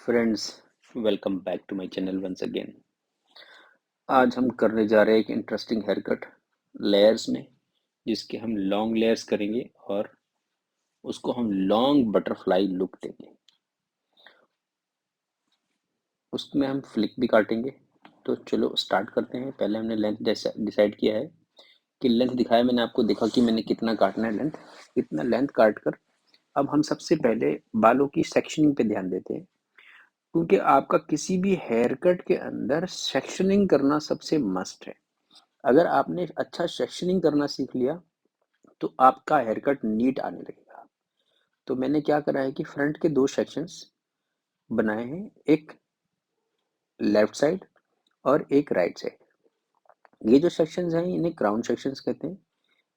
Friends, welcome back to my channel once again. आज हम करने जा रहे हैं एक इंटरेस्टिंग हेयर कट लेयर्स में, जिसके हम लॉन्ग लेयर्स करेंगे और उसको हम लॉन्ग बटरफ्लाई लुक देंगे। उसमें हम फ्लिक भी काटेंगे। तो चलो स्टार्ट करते हैं। पहले हमने लेंथ डिसाइड किया है कि लेंथ दिखाया मैंने आपको, देखा कि मैंने कितना काटना है लेंथ। इतना लेंथ काट कर अब हम सबसे पहले बालों की सेक्शनिंग पे ध्यान देते हैं, क्योंकि आपका किसी भी हेयर कट के अंदर सेक्शनिंग करना सबसे मस्ट है। अगर आपने अच्छा सेक्शनिंग करना सीख लिया तो आपका हेयर कट नीट आने लगेगा। तो मैंने क्या करा है कि फ्रंट के दो सेक्शंस बनाए हैं, एक लेफ्ट साइड और एक राइट साइड। ये जो सेक्शंस हैं इन्हें क्राउन सेक्शंस कहते हैं।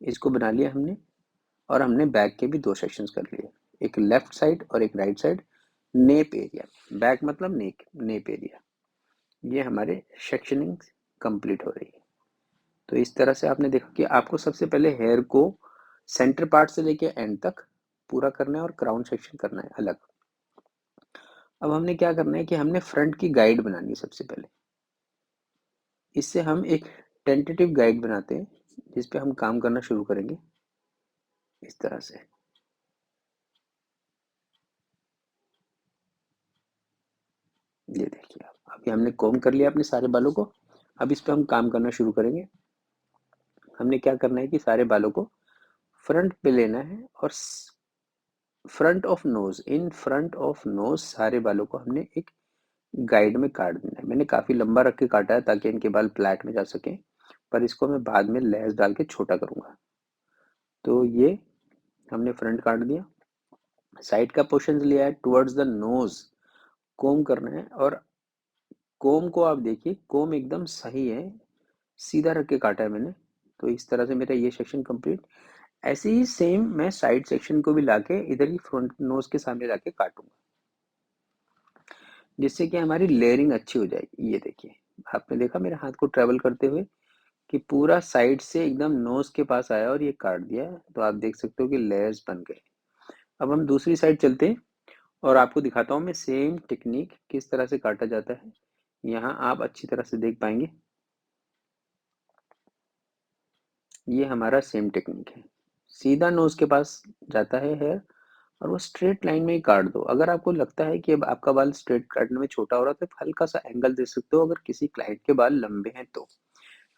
इसको बना लिया हमने। और हमने बैक के भी दो सेक्शंस कर लिए, एक लेफ्ट साइड और एक right side. Nape area, back मतलब नेक, नेप एरिया। ये हमारे सेक्शनिंग कंप्लीट हो रही है। तो इस तरह से आपने देखा कि आपको सबसे पहले हेयर को सेंटर पार्ट से लेके एंड तक पूरा करना है और क्राउन सेक्शन करना है अलग। अब हमने क्या करना है कि हमने फ्रंट की गाइड बनानी है सबसे पहले। इससे हम एक टेंटेटिव गाइड बनाते हैं जिस पे हम काम करना शुरू करेंगे इस तरह से। ये देखिए, आप अभी हमने कॉम्ब कर लिया अपने सारे बालों को। अब इस पे हम काम करना शुरू करेंगे। हमने क्या करना है कि सारे बालों को फ्रंट पे लेना है और front of nose, in front of nose सारे बालों को हमने एक गाइड में काट देना है। मैंने काफी लंबा रख के काटा है ताकि इनके बाल फ्लैट में जा सके, पर इसको मैं बाद में लेस डाल के छोटा करूंगा। तो ये हमने फ्रंट काट दिया। साइड का पोर्शन लिया है टुवर्ड्स द नोज। कोम करना है और कोम को आप देखिए, कोम एकदम सही है, सीधा रख के काटा है मैंने। तो इस तरह से मेरा ये सेक्शन कंप्लीट। ऐसे ही सेम मैं साइड सेक्शन को भी लाके इधर ही फ्रंट नोज के सामने लाके काटूंगा, जिससे कि हमारी लेयरिंग अच्छी हो जाएगी। ये देखिए, आपने देखा मेरे हाथ को ट्रेवल करते हुए कि पूरा साइड से एकदम नोज के पास आया और ये काट दिया। तो आप देख सकते हो कि लेयर्स बन गए। अब हम दूसरी साइड चलते हैं और आपको दिखाता हूँ मैं सेम टेक्निक किस तरह से काटा जाता है। यहाँ आप अच्छी तरह से देख पाएंगे, ये हमारा सेम टेक्निक है। सीधा नोज के पास जाता है हेयर और वो स्ट्रेट लाइन में ही काट दो। अगर आपको लगता है कि अब आपका बाल स्ट्रेट काटने में छोटा हो रहा है तो हल्का सा एंगल दे सकते हो, अगर किसी क्लाइंट के बाल लंबे हैं तो।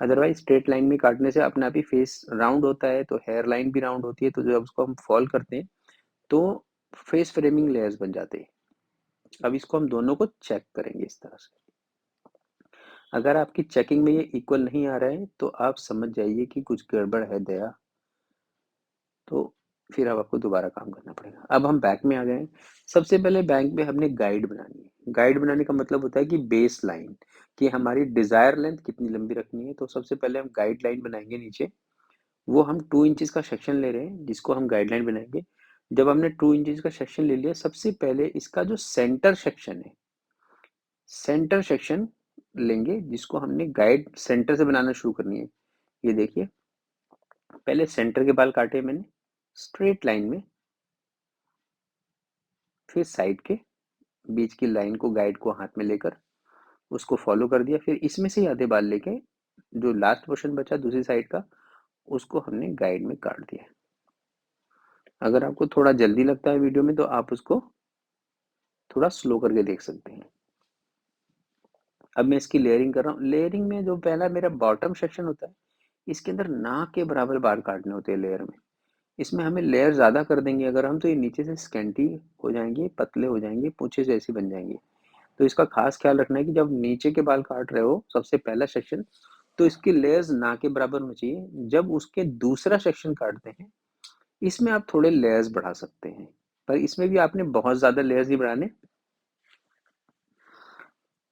अदरवाइज स्ट्रेट लाइन में काटने से अपने आप ही फेस राउंड होता है, तो हेयर लाइन भी राउंड होती है। तो जब उसको हम फॉल करते हैं तो फेस फ्रेमिंग लेयर्स बन जाते हैं। अब इसको हम दोनों को चेक करेंगे इस तरह से। अगर आपकी चेकिंग में ये इक्वल नहीं आ रहा है तो आप समझ जाइए कि कुछ गड़बड़ है दया। तो फिर अब आपको दोबारा काम करना पड़ेगा। अब हम बैक में आ गए। सबसे पहले बैंक में हमने गाइड बनानी है। गाइड बनाने का मतलब होता है कि बेस लाइन, कि हमारी डिजायर लेंथ कितनी लंबी रखनी है। तो सबसे पहले हम गाइड लाइन बनाएंगे नीचे। वो हम 2 इंचज का सेक्शन ले रहे हैं जिसको हम गाइडलाइन बनाएंगे। जब हमने 2 इंचज का सेक्शन ले लिया, सबसे पहले इसका जो सेंटर सेक्शन है, सेंटर सेक्शन लेंगे जिसको हमने गाइड सेंटर से बनाना शुरू करनी है। ये देखिए, पहले सेंटर के बाल काटे मैंने स्ट्रेट लाइन में, फिर साइड के बीच की लाइन को, गाइड को हाथ में लेकर उसको फॉलो कर दिया। फिर इसमें से ही आधे बाल लेके जो लास्ट पोर्शन बचा दूसरी साइड का, उसको हमने गाइड में काट दिया। अगर आपको थोड़ा जल्दी लगता है वीडियो में तो आप उसको थोड़ा स्लो करके देख सकते हैं। अब मैं इसकी लेयरिंग कर रहा हूँ। लेयरिंग में जो पहला मेरा बॉटम सेक्शन होता है, इसके अंदर नाक के बराबर बाल काटने होते हैं लेयर में। इसमें हमें लेयर ज्यादा कर देंगे अगर हम, तो ये नीचे से स्कैंटी हो जाएंगे, पतले हो जाएंगे, पूछे जैसी बन जाएंगे। तो इसका खास ख्याल रखना है कि जब नीचे के बाल काट रहे हो सबसे पहला सेक्शन, तो इसकी लेयर्स ना के बराबर होनी चाहिए। जब उसके दूसरा सेक्शन काटते हैं, इसमें आप थोड़े लेयर्स बढ़ा सकते हैं, पर इसमें भी आपने बहुत ज्यादा लेयर्स नहीं बढ़ाने।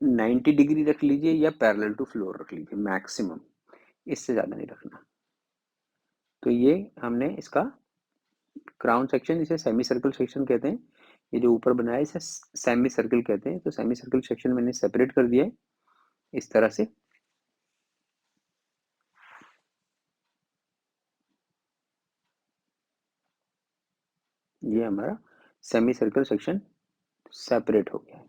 90 डिग्री रख लीजिए या पैरेलल टू फ्लोर रख लीजिए मैक्सिमम, इससे ज्यादा नहीं रखना। तो ये हमने इसका क्राउन सेक्शन, इसे सेमी सर्कल सेक्शन कहते हैं। ये जो ऊपर बनाया है इसे सेमी सर्कल कहते हैं। तो सेमी सर्कल सेक्शन मैंने सेपरेट कर दिया है इस तरह से। ये हमारा सेमी सर्कल सेक्शन सेपरेट हो गया है।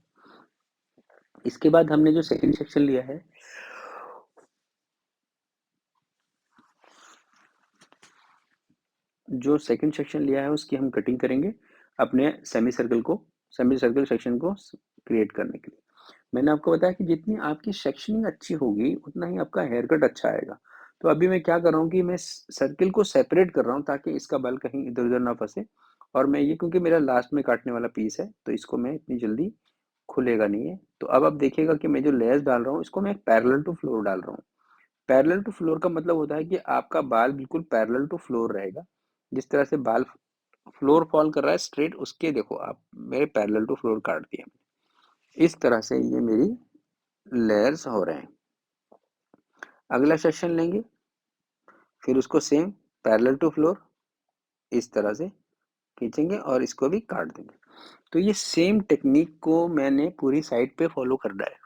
इसके बाद हमने जो सेकंड सेक्शन लिया है, उसकी हम कटिंग करेंगे अपने सेमी सर्कल सेक्शन को क्रिएट करने के लिए। मैंने आपको बताया कि जितनी आपकी सेक्शनिंग अच्छी होगी उतना ही आपका हेयर कट अच्छा आएगा। तो अभी मैं क्या कर रहा हूँ कि मैं सर्किल को सेपरेट कर रहा हूँ ताकि इसका बाल कहीं इधर उधर ना फंसे। और मैं ये, क्योंकि मेरा लास्ट में काटने वाला पीस है तो इसको मैं इतनी जल्दी खुलेगा नहीं है। तो अब आप देखिएगा कि मैं जो लेयर्स डाल रहा हूँ इसको मैं पैरेलल टू फ्लोर डाल रहा हूँ। पैरेलल टू फ्लोर का मतलब होता है कि आपका बाल बिल्कुल पैरेलल टू फ्लोर रहेगा। जिस तरह से बाल फ्लोर फॉल कर रहा है स्ट्रेट, उसके देखो आप मेरे पैरेलल टू फ्लोर काट दिया। इस तरह से ये मेरी लेयर्स हो रहे हैं। अगला सेक्शन लेंगे, फिर उसको सेम पैरेलल टू फ्लोर इस तरह से खींचेंगे और इसको भी काट देंगे। तो ये सेम टेक्निक को मैंने पूरी साइड पे फॉलो करना है।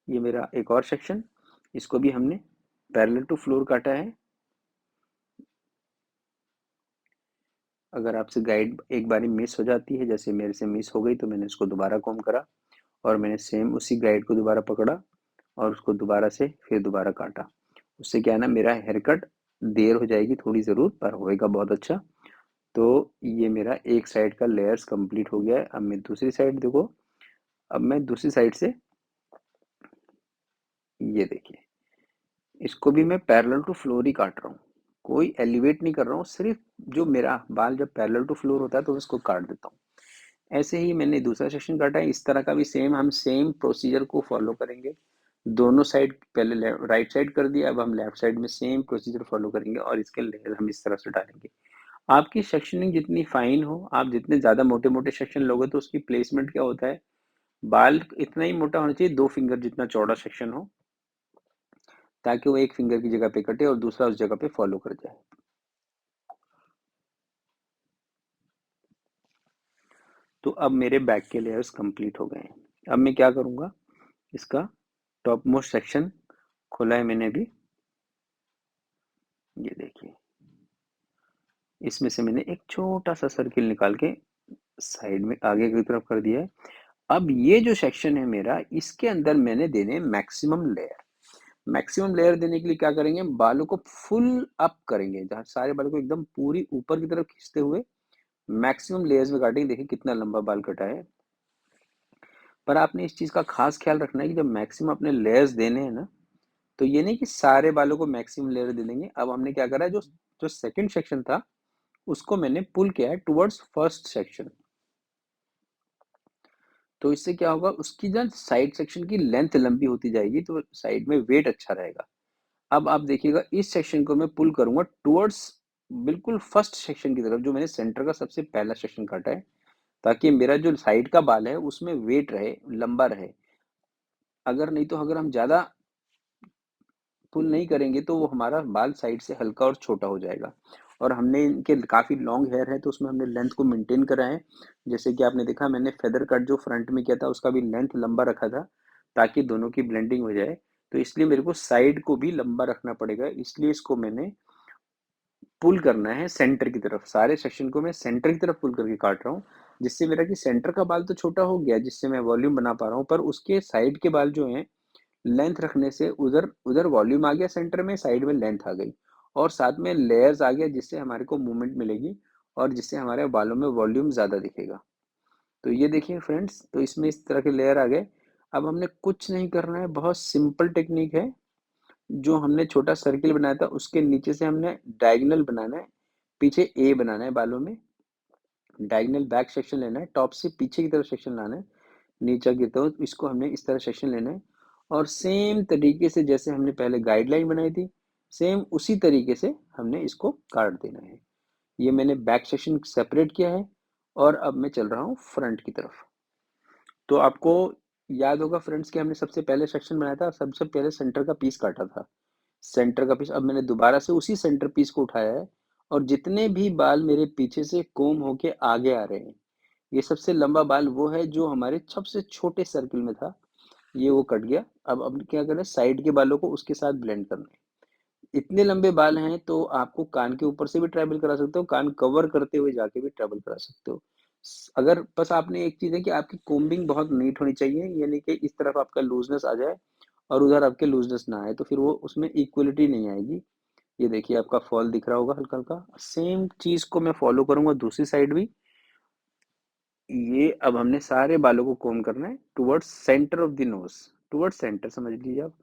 ये मेरा एक और सेक्शन, इसको भी हमने पैरेलल टू फ्लोर काटा है। अगर आपसे गाइड एक बारी मिस हो जाती है, जैसे मेरे से मिस हो गई, तो मैंने इसको दोबारा कॉम करा और मैंने सेम उसी गाइड को दोबारा पकड़ा और उसको दोबारा से फिर दोबारा काटा। उससे क्या है ना, मेरा हेयर कट देर हो जाएगी थोड़ी ज़रूर, पर होएगा बहुत अच्छा। तो ये मेरा एक साइड का लेयर्स कंप्लीट हो गया है। अब मैं दूसरी साइड देखो, अब मैं दूसरी साइड से ये देखिए, इसको भी मैं पैरेलल टू फ्लोर ही काट रहा हूँ, कोई एलिवेट नहीं कर रहा हूँ, सिर्फ जो मेरा बाल जब पैरेलल टू फ्लोर होता है तो उसको काट देता हूँ। ऐसे ही मैंने दूसरा सेक्शन काटा है, इस तरह का भी सेम हम सेम प्रोसीजर को फॉलो करेंगे। दोनों साइड पहले राइट साइड कर दिया, अब हम लेफ्ट साइड में सेम प्रोसीजर फॉलो करेंगे और इसके लेयर हम इस तरह से डालेंगे। आपकी सेक्शनिंग जितनी फाइन हो, आप जितने ज़्यादा मोटे मोटे सेक्शन लोगे तो उसकी प्लेसमेंट क्या होता है, बाल इतना ही मोटा होना चाहिए, 2 फिंगर जितना चौड़ा सेक्शन हो, ताकि वो एक फिंगर की जगह पे कटे और दूसरा उस जगह पे फॉलो कर जाए। तो अब मेरे बैक के लेयर्स कंप्लीट हो गए हैं। अब मैं क्या करूँगा, इसका टॉप मोस्ट सेक्शन खोला है मैंने अभी, ये देखिए, इसमें से मैंने एक छोटा सा सर्किल निकाल के साइड में आगे की तरफ कर दिया है। अब ये जो सेक्शन है मेरा, इसके अंदर मैंने देने मैक्सिमम लेयर। मैक्सिमम लेयर देने के लिए क्या करेंगे, बालों को फुल अप करेंगे, जहाँ सारे बालों को एकदम पूरी ऊपर की तरफ खींचते हुए मैक्सिमम लेयर्स में काटेंगे। देखिए कितना लंबा बाल कटा है। पर आपने इस चीज का खास ख्याल रखना है कि जब मैक्सिमम अपने लेयर्स देने हैं ना, तो ये नहीं कि सारे बालों को मैक्सिमम लेयर दे देंगे। अब हमने क्या करा है, जो जो सेकंड सेक्शन था उसको मैंने पुल किया है टुवर्ड्स फर्स्ट सेक्शन। तो इससे क्या होगा, उसकी जो साइड सेक्शन की लेंथ लंबी होती जाएगी तो साइड में वेट अच्छा रहेगा। अब आप देखिएगा, इस सेक्शन को मैं पुल करूंगा टुवर्ड्स बिल्कुल फर्स्ट सेक्शन की तरफ, जो मैंने सेंटर का सबसे पहला सेक्शन काटा है, ताकि मेरा जो साइड का बाल है उसमें वेट रहे, लंबा रहे। अगर नहीं तो अगर हम ज्यादा पुल नहीं करेंगे तो वो हमारा बाल साइड से हल्का और छोटा हो जाएगा। और हमने इनके काफ़ी लॉन्ग हेयर है तो उसमें हमने लेंथ को मेंटेन करा है। जैसे कि आपने देखा, मैंने फेदर कट जो फ्रंट में किया था उसका भी लेंथ लंबा रखा था ताकि दोनों की ब्लेंडिंग हो जाए। तो इसलिए मेरे को साइड को भी लंबा रखना पड़ेगा, इसलिए इसको मैंने पुल करना है सेंटर की तरफ। सारे सेक्शन को मैं सेंटर की तरफ पुल करके काट रहा हूँ, जिससे मेरा कि सेंटर का बाल तो छोटा हो गया, जिससे मैं वॉल्यूम बना पा रहा हूँ, पर उसके साइड के बाल जो हैं लेंथ रखने से उधर उधर वॉल्यूम आ गया, सेंटर में साइड में लेंथ आ गई और साथ में लेयर्स आ गया, जिससे हमारे को मूवमेंट मिलेगी और जिससे हमारे बालों में वॉल्यूम ज़्यादा दिखेगा। तो ये देखिए फ्रेंड्स, तो इसमें इस तरह के लेयर आ गए। अब हमने कुछ नहीं करना है, बहुत सिंपल टेक्निक है। जो हमने छोटा सर्किल बनाया था उसके नीचे से हमने डायगोनल बनाना है, पीछे ए बनाना है बालों में। डायगोनल बैक सेक्शन लेना है, टॉप से पीछे की तरफ सेक्शन लाना है, नीचे की तरफ इसको हमने इस तरह सेक्शन लेना है। और सेम तरीके से जैसे हमने पहले गाइडलाइन बनाई थी, सेम उसी तरीके से हमने इसको काट देना है। ये मैंने बैक सेक्शन सेपरेट किया है और अब मैं चल रहा हूँ फ्रंट की तरफ। तो आपको याद होगा फ्रेंड्स कि हमने सबसे पहले सेक्शन बनाया था, सबसे पहले सेंटर का पीस काटा था। सेंटर का पीस अब मैंने दोबारा से उसी सेंटर पीस को उठाया है और जितने भी बाल मेरे पीछे से कोम होके आगे आ रहे हैं, ये सबसे लंबा बाल वो है जो हमारे सबसे छोटे सर्किल में था, ये वो कट गया। अब क्या करें, साइड के बालों को उसके साथ ब्लेंड करना है। इतने लंबे बाल हैं तो आपको कान के ऊपर से भी ट्रैवल करा सकते हो, कान कवर करते हुए जाके भी ट्रैवल करा सकते हो। अगर बस आपने एक चीज़ है कि आपकी कोम्बिंग बहुत नीट होनी चाहिए, ये नहीं कि इस तरफ आपका लूज़नेस आ जाए और उधर आपके लूज़नेस ना आए, तो फिर वो उसमें इक्वलिटी नहीं आएगी। ये देखिए आपका फॉल दिख रहा होगा हल्का-हल्का। सेम चीज़ को मैं फॉलो करूँगा दूसरी साइड भी। ये अब हमने सारे बालों को कोम्ब करना है towards centre of the nose, towards centre समझ लीजिए आप।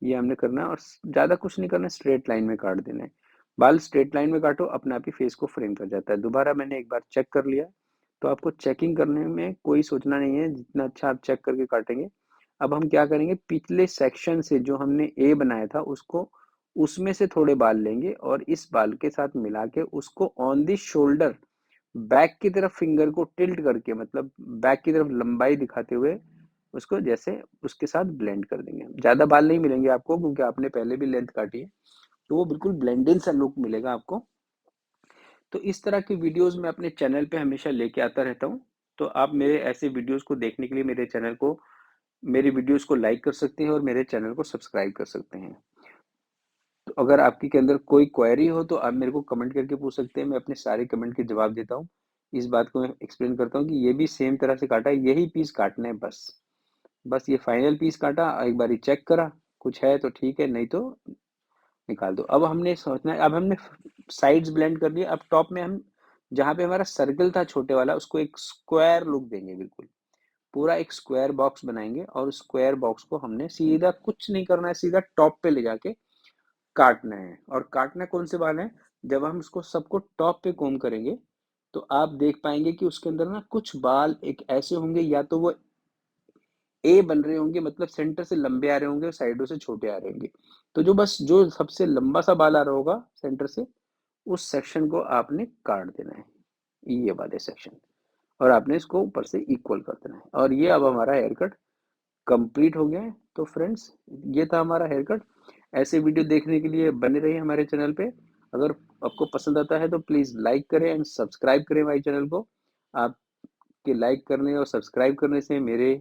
ये हमने करना है और ज़्यादा कुछ नहीं करना है, स्ट्रेट लाइन में काट देना है। बाल स्ट्रेट लाइन में काटो, अपने आप ही फेस को फ्रेम कर जाता है। दोबारा मैंने एक बार चेक कर लिया, तो आपको चेकिंग करने में कोई सोचना नहीं है, जितना अच्छा आप चेक करके काटेंगे। अब हम क्या करेंगे, पिछले सेक्शन से जो हमने ए बनाया था उसको, उसमें से थोड़े बाल लेंगे और इस बाल के साथ मिला के उसको ऑन द शोल्डर बैक की तरफ फिंगर को टिल्ट करके, मतलब बैक की तरफ लंबाई दिखाते हुए उसको जैसे उसके साथ ब्लेंड कर देंगे। ज़्यादा बाल नहीं मिलेंगे आपको क्योंकि आपने पहले भी लेंथ काटी है, तो वो बिल्कुल ब्लेंड इन सा लुक मिलेगा आपको। तो इस तरह की वीडियोस मैं अपने चैनल पे हमेशा लेके आता रहता हूँ। तो आप मेरे ऐसे वीडियोस को देखने के लिए मेरे चैनल को, मेरी वीडियोस को लाइक कर सकते हैं और मेरे चैनल को सब्सक्राइब कर सकते हैं। तो अगर आपकी के अंदर कोई क्वेरी हो तो आप मेरे को कमेंट करके पूछ सकते हैं, मैं अपने सारे कमेंट के जवाब देता हूँ। इस बात को मैं एक्सप्लेन करता हूँ कि ये भी सेम तरह से काटा है, यही पीस काटना है बस। बस ये फाइनल पीस काटा, एक बारी चेक करा, कुछ है तो ठीक है, नहीं तो निकाल दो। अब हमने सोचना है, अब हमने साइड्स ब्लेंड कर लिया, अब टॉप में हम जहाँ पे हमारा सर्कल था छोटे वाला उसको एक स्क्वायर लुक देंगे बिल्कुल। पूरा एक स्क्वायर बॉक्स बनाएंगे और उस स्क्वायर बॉक्स को हमने सीधा कुछ नहीं करना है, सीधा टॉप पे ले जाके काटना है। और काटना कौन से बाल है, जब हम उसको सबको टॉप पे कोम करेंगे तो आप देख पाएंगे कि उसके अंदर ना कुछ बाल एक ऐसे होंगे, या तो वो ए बन रहे होंगे, मतलब सेंटर से लंबे आ रहे होंगे और साइडों से छोटे आ रहे होंगे। तो जो बस जो सबसे लंबा सा बाल आ रहा होगा सेंटर से, उस सेक्शन को आपने काट देना है, ये वाले सेक्शन, और आपने इसको ऊपर से इक्वल कर देना है। और ये अब हमारा हेयर कट कंप्लीट हो गया है। तो फ्रेंड्स, ये था हमारा हेयर कट। ऐसे वीडियो देखने के लिए बने रहिए हमारे चैनल पे। अगर आपको पसंद आता है तो प्लीज़ लाइक करें एंड सब्सक्राइब करें हमारे चैनल को। आपके लाइक करने और सब्सक्राइब करने से मेरे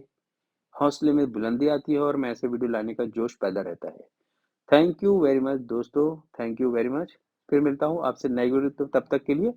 हौसले में बुलंदी आती है और मैं ऐसे वीडियो लाने का जोश पैदा रहता है। थैंक यू वेरी मच दोस्तों, थैंक यू वेरी मच। फिर मिलता हूँ आपसे नई वीडियो, तो तब तक के लिए